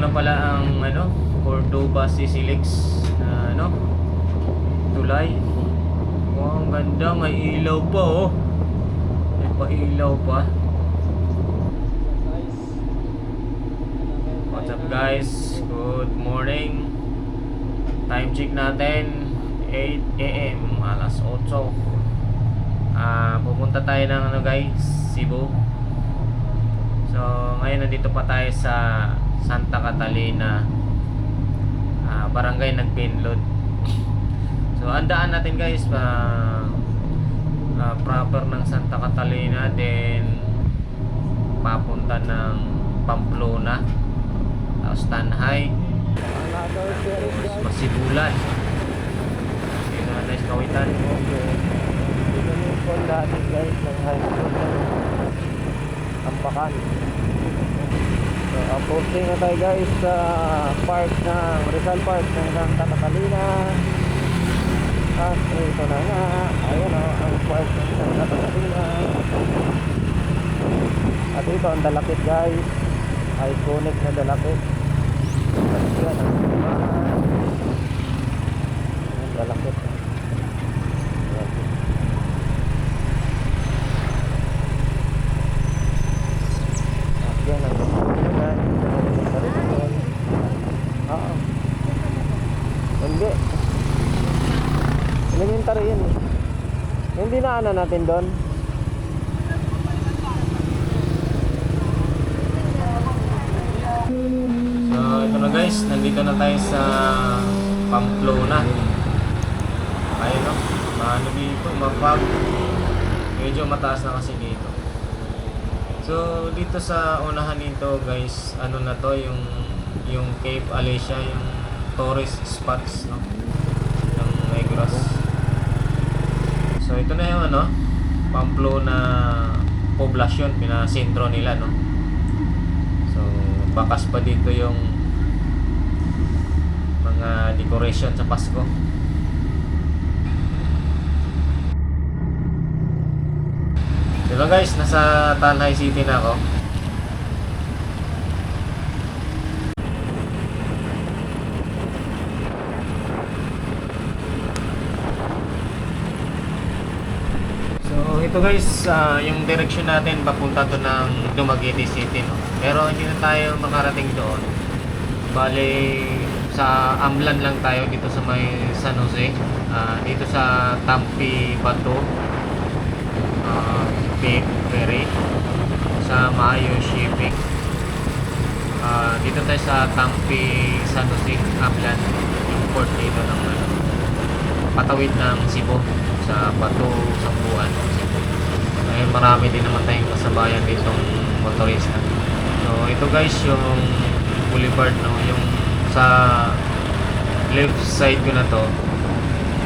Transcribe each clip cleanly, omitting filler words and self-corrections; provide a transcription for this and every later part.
na pala ang Cordoba Sisilix na tulay. Wow, ang ganda, may ilaw pa oh. May pa-ilaw pa. What's up guys? Good morning. Time check natin 8 AM, alas 8. Pupunta tayo ng guys, Cebu. So ngayon nandito pa tayo sa Santa Catalina, Barangay Nagpinlod. So ang daan natin guys, proper ng Santa Catalina, then papunta ng Pamplona, tapos Tanhay, tapos Masibulan. Dito na tayo sa Kawitan. Dito yung school natin guys ng high school ng Ampakan. So approaching na tayo guys sa park ng Rizal Park ng Santa Catalina. At ito na nga, ayun o, ang park ng Santa Catalina. At ito ang dalakit guys, iconic na dalakit. At yan ang simahan, ang dalakit. At yan ang simahan, sa Rizal. Hindi elementary yun eh. Hindi na natin doon. So ito na guys, nandito na tayo sa Pamplona. Ayun no, dito, mapag. Medyo mataas na kasi dito. So dito sa unahan nito guys, na to, yung Cape Alicia, yung tourist spots no, ng Negros. So ito na yung Pamplona poblasyon, pinasentro nila no. So bakas pa dito yung mga decoration sa Pasko. Diba guys, nasa Tanhay City na ako. Ito guys, yung direction natin papunta to ng Dumaguete City no? Pero hindi na tayo makarating doon. Bale sa Amlan lang tayo, dito sa may San Jose, dito sa Tampi Bato, Ferry, sa Mayo Shipping. Dito tayo sa Tampi San Jose, Amlan, yung port dito ng patawid ng Cebu sa Bato, Sambuan. Ngayon marami din naman tayong kasabayan ditong motorista. So ito guys yung boulevard no, yung sa left side ko na to,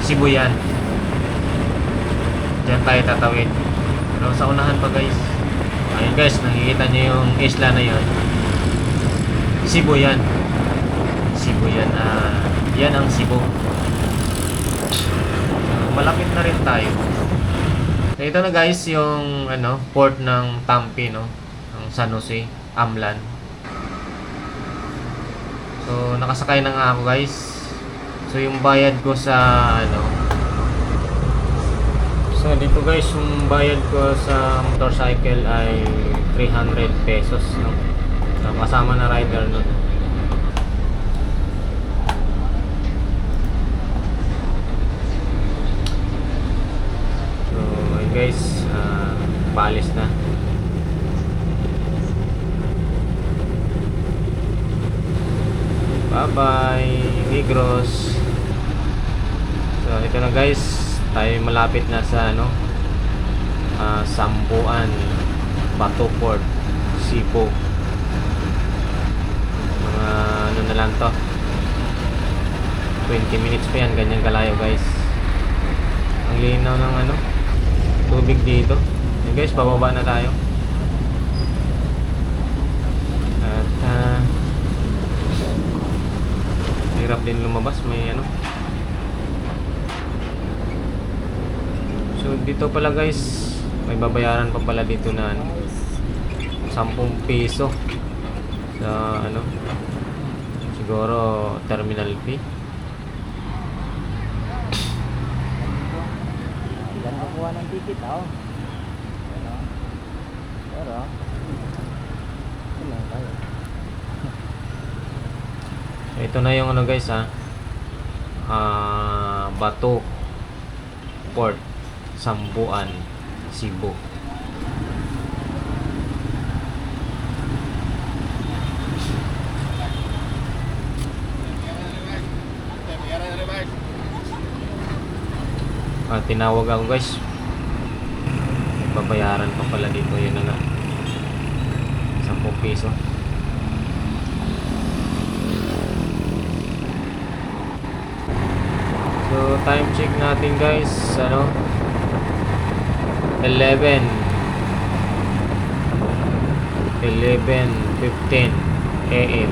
Cebu yan. Diyan tayo tatawid. Pero sa unahan pa guys, ayun guys, nakikita nyo yung isla na yun, Cebu yan. Cebu yan, yan ang Cebu. Malapit na rin tayo. So ito na guys yung port ng Tampi no, ng San Jose, Amlan. So nakasakay na nga ako guys. So yung bayad ko sa so dito guys, yung bayad ko sa motorcycle ay 300 pesos no. So, kasama na rider no. Guys, paalis na. Bye bye Negros. So ito na guys, tayo malapit na sa Sambuan, Bato Port, Cebu. Mga na lang to, 20 minutes pa yan, ganyan kalayo guys. Ang linaw ng tubig dito. Yan guys, bababa na tayo. At hirap din lumabas, may so dito pala guys, may babayaran pa pala dito na 10 piso sa Siguro terminal fee. Yan kukuha ng ticket, oh. Ano? Pero, ito lang tayo. Ito na yung ano guys ha. Bato Port, Sambuan, Cebu. Tinawag ako guys. Babayaran pa pala dito, yun na nga. 10 piso. So time check natin guys, ano, 11:15 AM.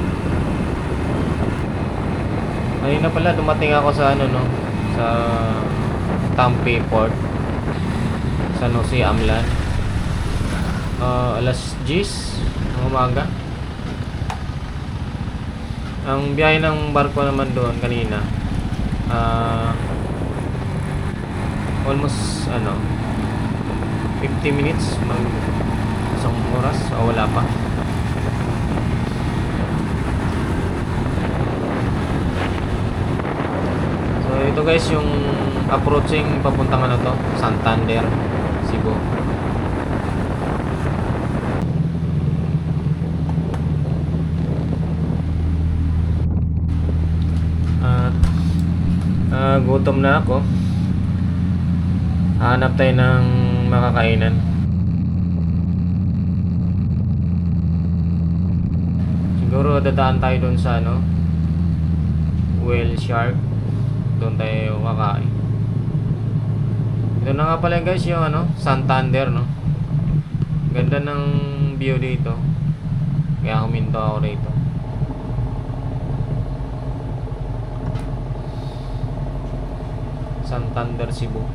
Ayun na pala, dumating ako sa ano no, sa Tampi Port, San Jose, Amlan. Alas 10 ng umaga. Ang biyahe ng barko naman doon kanina, almost 50 minutes, isang oras o wala pa. So ito guys yung approaching papuntang ano to, Santander, Cebu. Gutom na ako. Hanap tayo ng makakainan. Siguro dadaan tayo doon sa ano, Whale Shark. Doon tayo kakain. Ito na nga pala guys yung ano, Santander no. Ganda ng view dito. Kaya huminto ako rito. Santander, Cebu.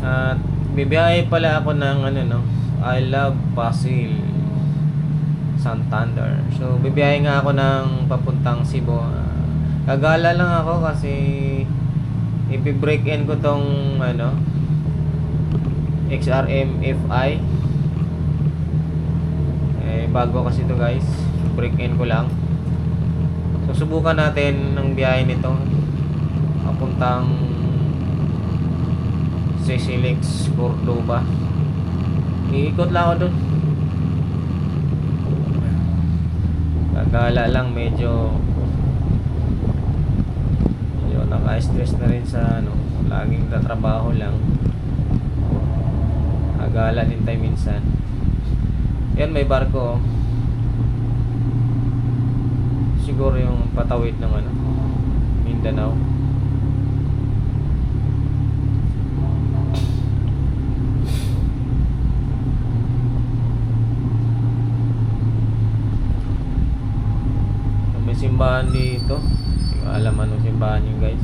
At bibiyahe pala ako ng ano no, I Love Pasil, Santander. So bibiyahe nga ako ng papuntang Cebu. Gagala lang ako kasi ipi-break in ko tong ano, XRM FI. Bago kasi ito guys, break in ko lang. So subukan natin ng biyahe nito papuntang Sisilix, Cordoba. Iikot lang ako dun. Gagala lang, medyo naka-stress na rin sa ano, laging tatrabaho lang. Gagala din tayo minsan. Yan, may barko. Siguro yung patawid ng ano, Mindanao. May simbahan dito. Hindi ko alam anong simbahan yun guys.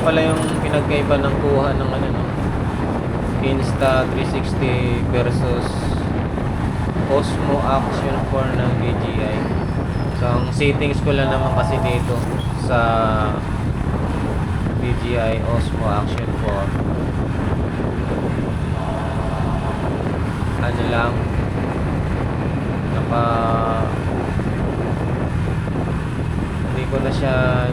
Pala yung pinagkaiba ng kuha ng ano no, Insta360 versus Osmo Action 4 ng DJI. So ang settings ko lang naman kasi dito sa DJI Osmo Action 4, ano lang, hindi ko na siya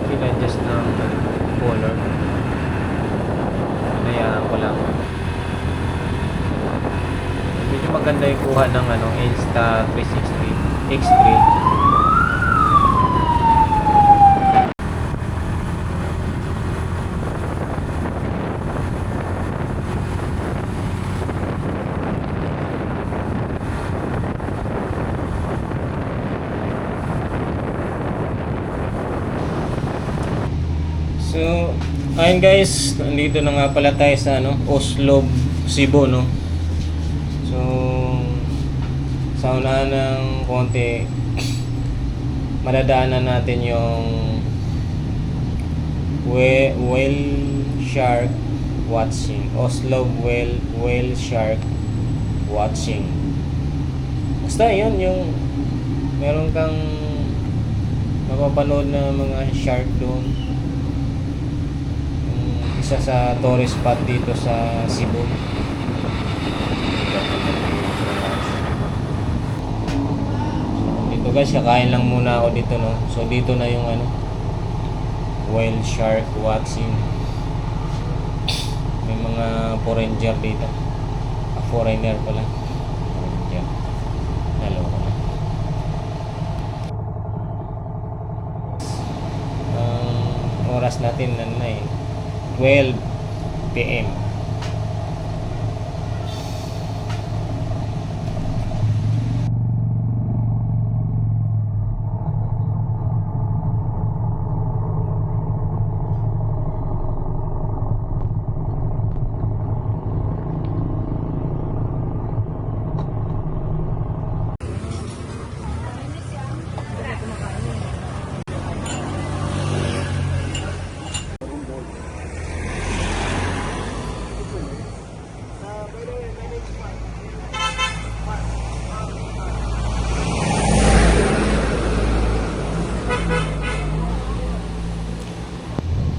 in-adjust ng color. Hinayaan ko lang. Medyo maganda yung kuha ng ano, Insta360 X3. Ayun guys, nandito na nga pala tayo sa Oslo, Cebu, no. So sa unahan ng konti, madadaanan natin yung whale shark watching. Oslo whale shark watching. Basta yun, yung meron kang mapapanood na mga shark doon. Isa sa tourist spot dito sa Cebu. Dito guys, kakain lang muna ako dito, no. So dito na yung whale shark watching. May mga foreigner dito. Foreigner pala. Foreigner. Naloko na. Ang oras natin na 12 PM.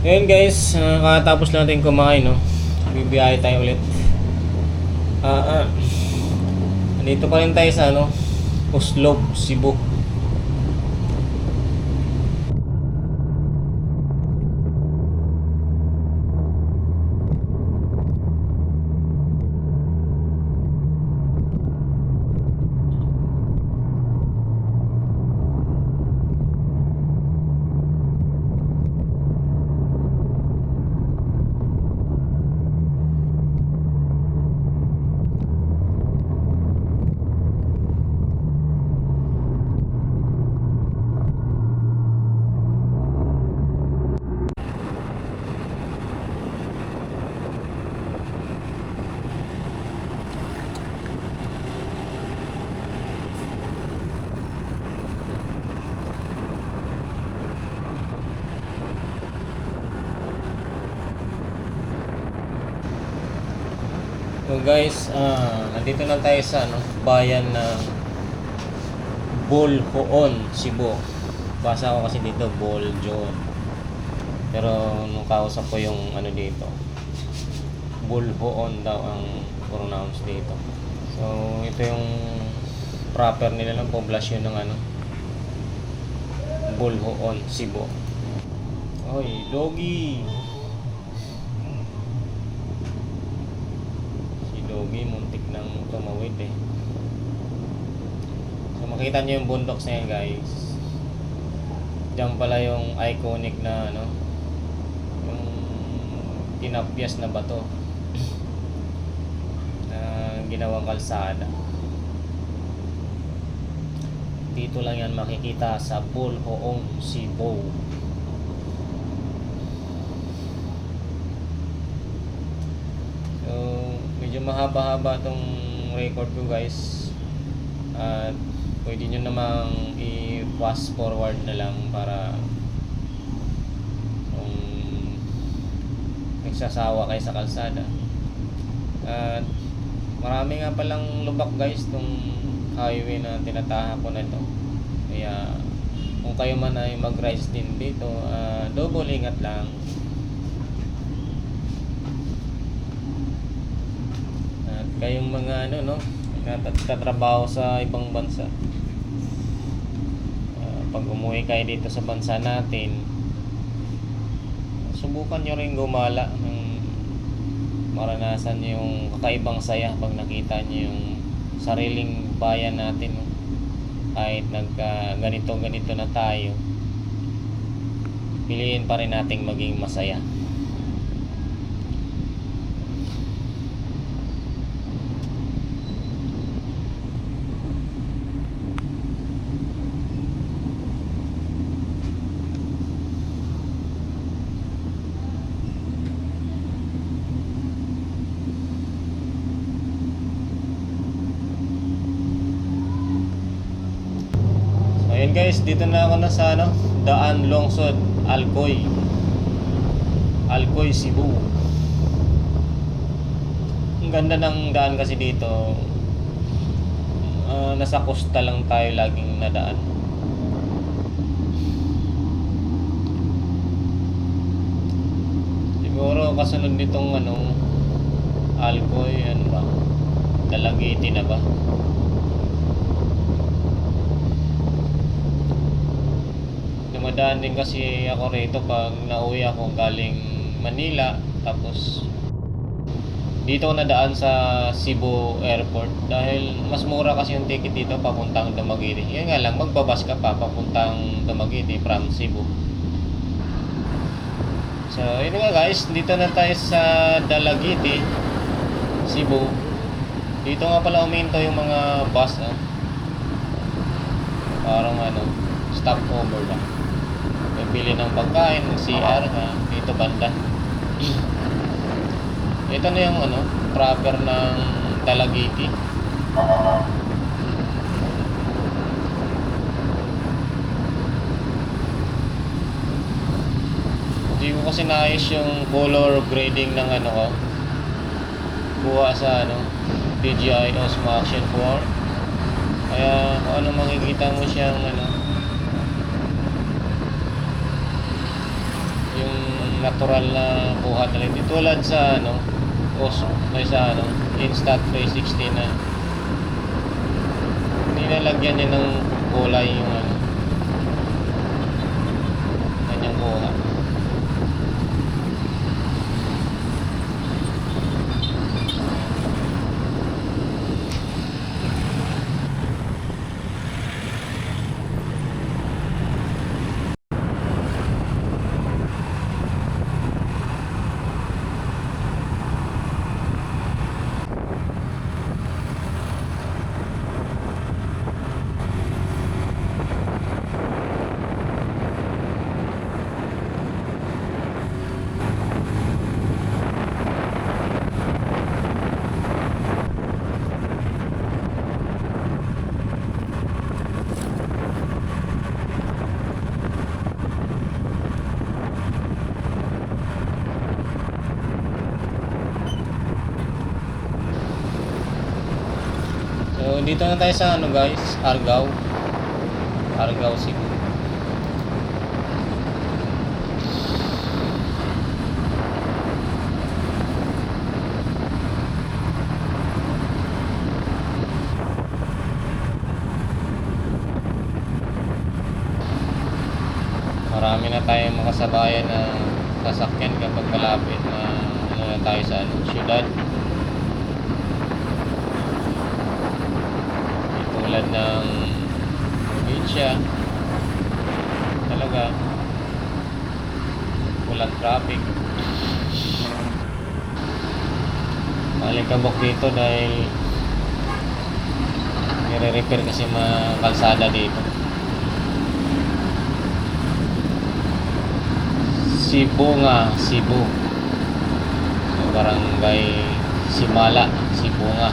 Ngayon guys, kakatapos natin kumain, no. Bibiyahe tayo ulit. Nandito pa rin tayo sa Oslo, Cebu. So guys, nandito na tayo sa bayan ng Boljoon, Cebu. Basa ko kasi dito Boljoon. Pero nung kausap ko yung dito, Boljoon daw ang pronounce dito. So ito yung proper nila ng poblasyon ng Boljoon, Cebu. Oy, doggy. Doggy, muntik nang tumawid eh. So makita nyo yung bundok na yan guys. Diyan pala yung iconic na yung tinapyas na bato na ginawang kalsada. Dito lang yan makikita sa Boljoon, Cebu. Medyo mahaba-haba tong record ko guys, at pwede nyo namang i-fast forward na lang para kung nagsasawa kayo sa kalsada. At marami nga palang lubak guys tong highway na tinataha ko na ito, kaya kung kayo man ay mag-rides din dito, double ingat lang. Kayong mga nagtatrabaho sa ibang bansa, pag umuwi kayo dito sa bansa natin, subukan nyo rin gumala ng maranasan nyo yung kakaibang saya pag nakita nyo yung sariling bayan natin, kahit ganito na tayo, piliin pa rin nating maging masaya. Ayun guys, dito na ako na sa ano, Daan Lungsod, Alcoy, Cebu. Ang ganda ng daan kasi dito. Nasa costa lang tayo laging nadaan. Siguro kasunod nitong ano, Alcoy, ano ba? Dalagiti na ba? Dumadaan din kasi ako rito pag nauwi ako galing Manila, tapos dito ako nadaan sa Cebu Airport dahil mas mura kasi yung ticket dito papuntang Dumaguete. Yan nga lang, magbabas ka pa papuntang Dumaguete from Cebu. So, yun nga guys, dito na tayo sa Dalagiti, Cebu. Dito nga pala uminto yung mga bus, no? Parang ano, stopover lang. Bili ng pagkain, ng CR, dito banda. Ito na yung ano, proper ng Dalagiti. Hindi ko kasi naayos yung color grading ng ano ko. Kuha sa ano, DJI Osmo Action 4. Kaya kung ano makikita mo siyang ano, yung natural na kuha talaga. Tulad sa ano, Osmo, sa ano, Insta360 na nilalagyan niya ng kulay yung ano, kanyang kuha. So, dito na tayo sa ano guys, Argao, Cebu. Marami na tayong makasabayan na sasakyan kapag malapit na ano na tayo sa ano, syudad. Tulad ng probinsya, talaga walang traffic. Malikabok dito dahil nire-repair kasi mga kalsada dito. Cebu, Barangay Simala, Sibunga.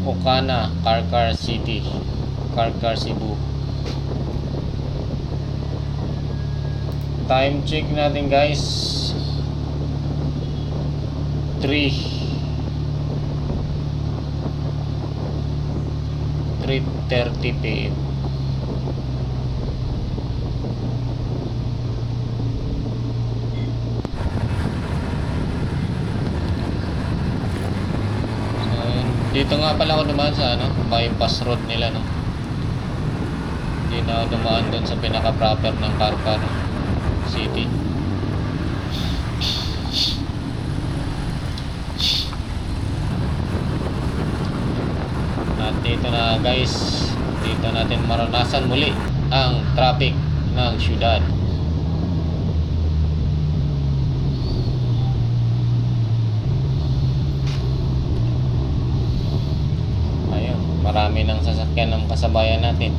Okana, Karkar City, Karkar, Cebu. Time check natin guys, 3:30 PM. Dito nga pala ako dumaan sa ano, bypass road nila, no. Hindi na ako dumaan doon sa pinaka-proper ng Carcar City. At dito na guys, dito natin maranasan muli ang traffic ng syudad. Ayun, marami ng sasakyan ng kasabayan natin.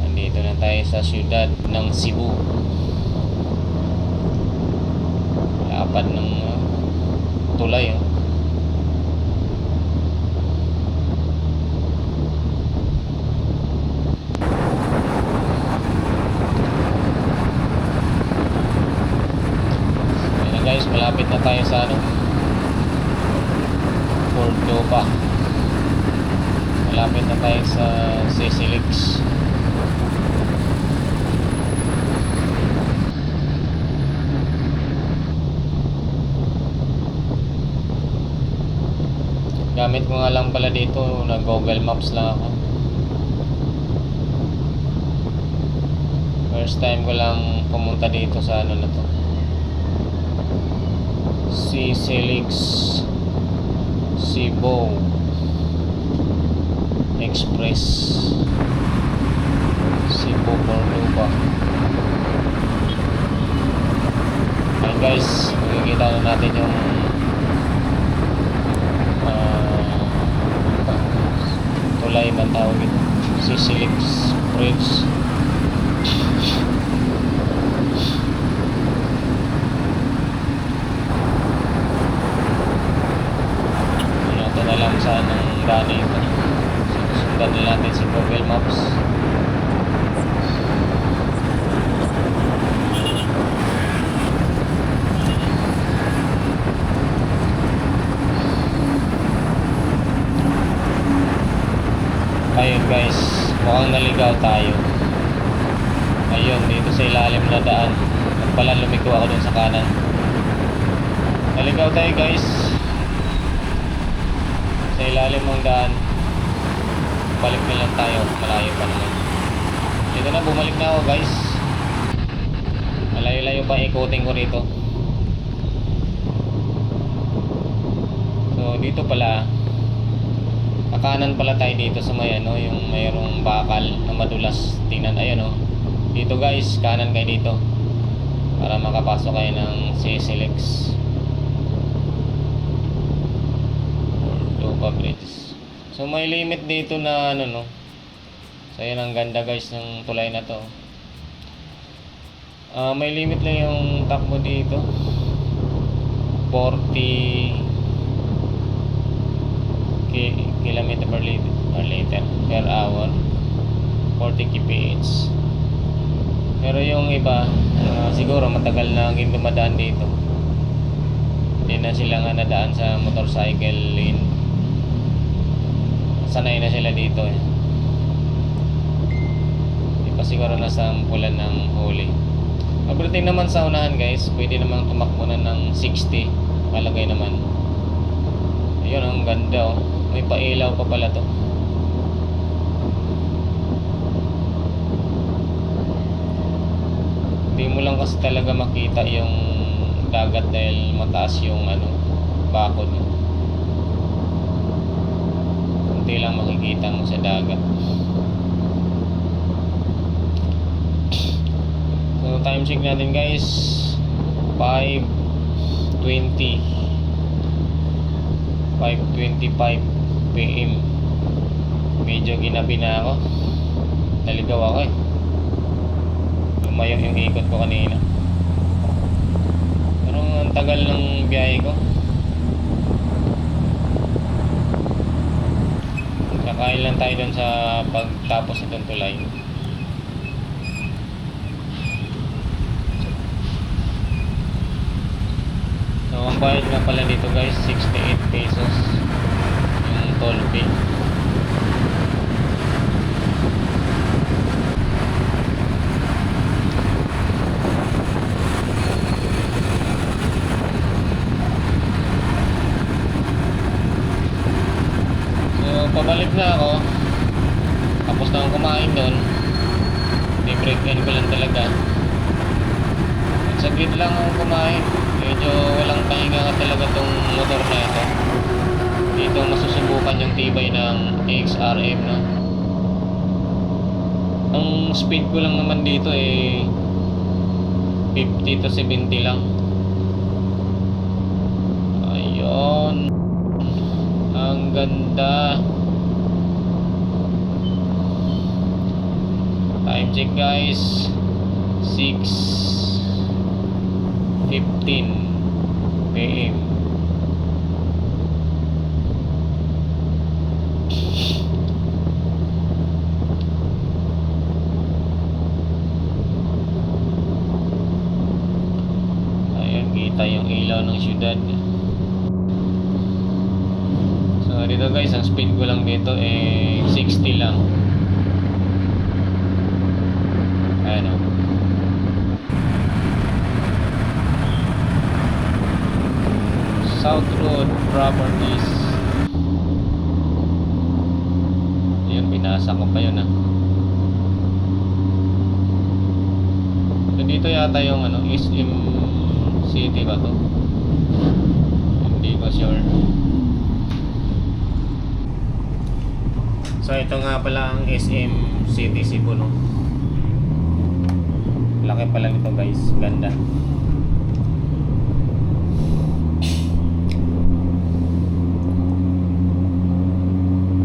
Andito na tayo sa syudad ng Cebu. Lapad ng tulay, oh. Guys, malapit na tayo sa ano, Cordoba. Malapit na tayo sa Sisilix. Gamit ko nga lang pala dito, na Google Maps lang ako. First time ko lang pumunta dito sa ano na to, Sisilix Cebu Express, Cebu Cordoba. Ayun guys, makikita na natin yung tulay man tawag ito, Sisilix Bridge. Alam saan ang daan ito. Sundan na natin si Google Maps. Ayun guys, mukhang naligaw tayo. Ayun, dito sa ilalim na daan. At pala lumiko ako dun sa kanan. Naligaw tayo guys. Sa ilalim ng daan, balik na lang tayo, malayo pa naman. Dito na, bumalik na ako guys. Malayo-layo pa ikutin ko rito. So dito pala, kakanan pala tayo dito sa may ano, yung mayroong bakal na madulas. Tingnan, ayun o. Dito guys, kanan kayo dito para makapasok kayo ng Sisilix Bridge. So may limit dito na ano, no. So yun ang ganda guys ng tulay na to. May limit lang yung takbo dito, 40 km per hour, 40 kph. Pero yung iba, siguro matagal na ang dumadaan dito, hindi na sila nga nadaan sa motorcycle lane. Sanay na sila dito eh. Hindi pa siguro nasampulan ng huli. Pagdating naman sa unahan guys, pwede namang tumakbo na ng 60. Malagay naman. Ayun, ang ganda oh. May pailaw pa pala to. Hindi mo lang kasi talaga makita yung dagat dahil mataas yung ano, bakod. Kunti lang makikita mo sa dagat. So time check natin guys, 5:25 PM. Medyo ginabi na ako, naligaw ako eh. Lumayo yung ikot ko kanina, pero ang tagal ng biyahe ko. Kakain lang tayo dun sa pagtapos itong tulay. So ang bayad nga pala dito guys, 68 pesos yung toll fee. pabalik na ako. Tapos na akong kumain doon. Break-in ko lang talaga. At saglit lang akong kumain. Medyo walang pahinga nga talaga tong motor na ito. Dito masusubukan yung tibay ng XRM, no? Ang speed ko lang naman dito 50 to 70 lang. Ayun. Ang ganda. Time check guys, 6:15 PM. Ayun, kita yung ilaw ng syudad. So dito guys, ang speed ko lang dito 60 lang. Ayan o. South Road Properties. Ayun, binasa ko pa yun So, dito yata yung SM City ba to? Hindi ko sure. So ito nga pala ang SM City Cebu, no? Laki pala nito guys, ganda.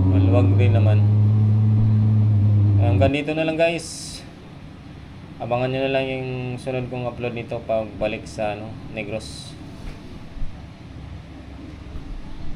Maluwag din naman. Hanggang dito na lang guys. Abangan nyo na lang yung sunod kong upload nito pag balik sa Negros.